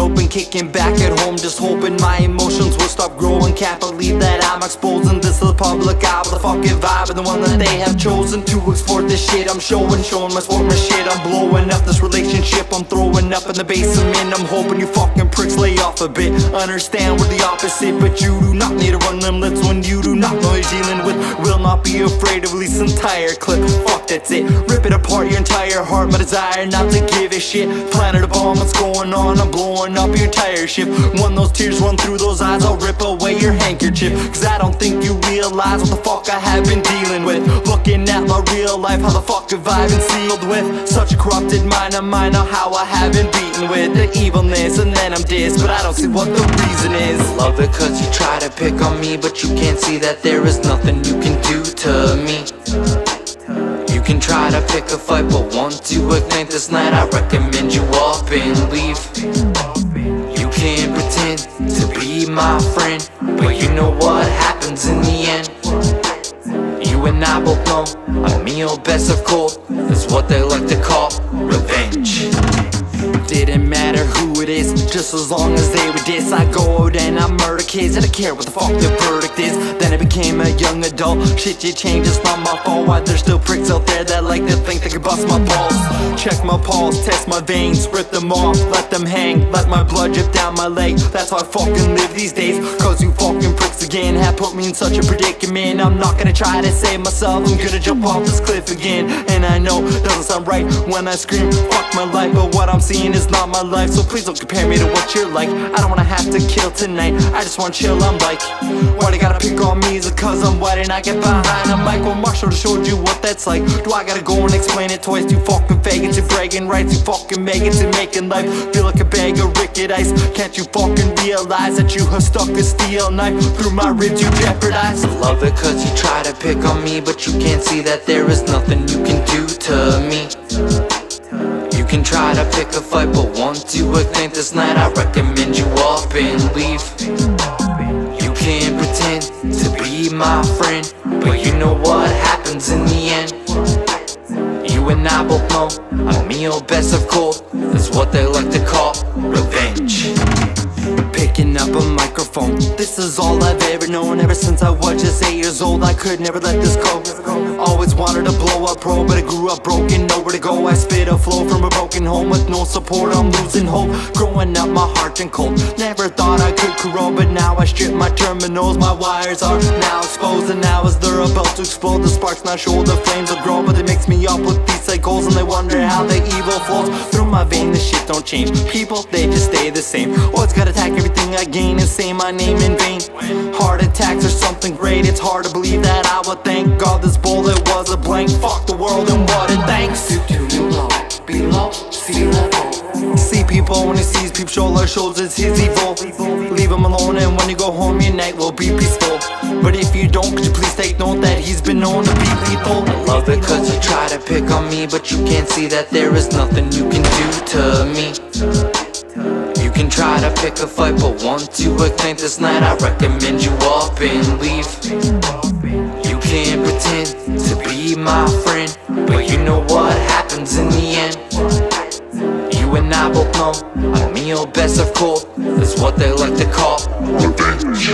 open, kicking back at home, just hoping my emotions will stop growing. Can't believe that I'm exposing this to the public eye with a fucking vibe, and the one that they have chosen to export this shit. I'm showing my sportsmanship. I'm blowing up this relationship, I'm throwing up in the basement. I'm hoping you fucking pricks lay off a bit. Understand we're the opposite, but you do not need to run them lips when you do not know you're dealing with. Will not be afraid to release an entire clip. Fuck, that's it. Rip it apart, your entire heart. My desire not to give a shit. Planted a bomb, what's going on? I'm blowing up your entire ship. When those tears run through those eyes, I'll rip away your handkerchief. Cause I don't think you realize what the fuck I have been dealing with. Looking at my real life, how the fuck have I been sealed with? Such a corrupted mind of mine, now how I have been beaten with the evilness, and then I'm dissed, but I don't see what the reason is. Love it cause you try to pick on me, but you can't see that there is nothing you can do to me. You can try to pick a fight, but want to ignite this night, I recommend you up and leave. You can pretend to be my friend, but you know what happens in the end. You and I both know a meal best of cold is what they like to call revenge. Didn't matter who it is, just as long as they were diss. I go out and I murder kids, I don't care what the fuck the verdict is. Then I became a young adult, shit you changed, it's not my fault. Why there's still pricks out there that like to think they can bust my balls. Check my pulse, test my veins, rip them off, let them hang. Let my blood drip down my leg, that's how I fucking live these days. Cause you fucking pricks again have put me in such a predicament. I'm not gonna try to save myself, I'm gonna jump off this cliff again. And I know it doesn't sound right when I scream fuck my life, but what I'm seeing is not my life, so please don't compare me to what you're like. I don't wanna have to kill tonight, I just wanna chill. I'm like, why they gotta pick on me? Is it cause I'm white and I get behind a mic? Well, Marshall showed you what that's like. Do I gotta go and explain it twice? You fucking faggots, you bragging rights, you fucking maggots, and making life feel like a bag of ricket ice. Can't you fucking realize that you have stuck a steel knife through my ribs, you jeopardize? Love it cause you try to pick on me, but you can't see that there is nothing you can do to me. You can try to pick a fight, but want to ignite this night, I recommend you up and leave. You can pretend to be my friend, but you know what happens in the end. You and I both know a meal best of cold is what they like to call revenge. Picking up a microphone, this is all I've ever known. Ever since I was just 8 years old, I could never let this go. Always wanted to blow up pro, but I grew up broken, nowhere to go. I spit a flow from a broken home with no support, I'm losing hope. Growing up my heart been cold, never thought I could corrode, but now I strip my terminals. My wires are now exposed, and now as they're about to explode, the sparks not show, the flames will grow. But it makes me up with these cycles, and they wonder how the evil flows through my vein. This shit don't change, people they just stay the same. Always gotta attack everything I gain and say my name in vain. Heart attacks are something great, it's hard to believe that I would thank God this bullet was a blank. Fuck the world and what it thanks. Too low, below sea level. See people when he sees people, shoulder shows it's his evil. Leave him alone, and when you go home your night will be peaceful. But if you don't, could you please take note that he's been known to be lethal. Love it cause you try to pick on me, but you can't see that there is nothing you can do to me. You can try to pick a fight, but want to ignite this night, I recommend you up and leave. You can pretend to be my friend, but you know what happens in the end. You and I both know a meal best of cold is what they like to call revenge.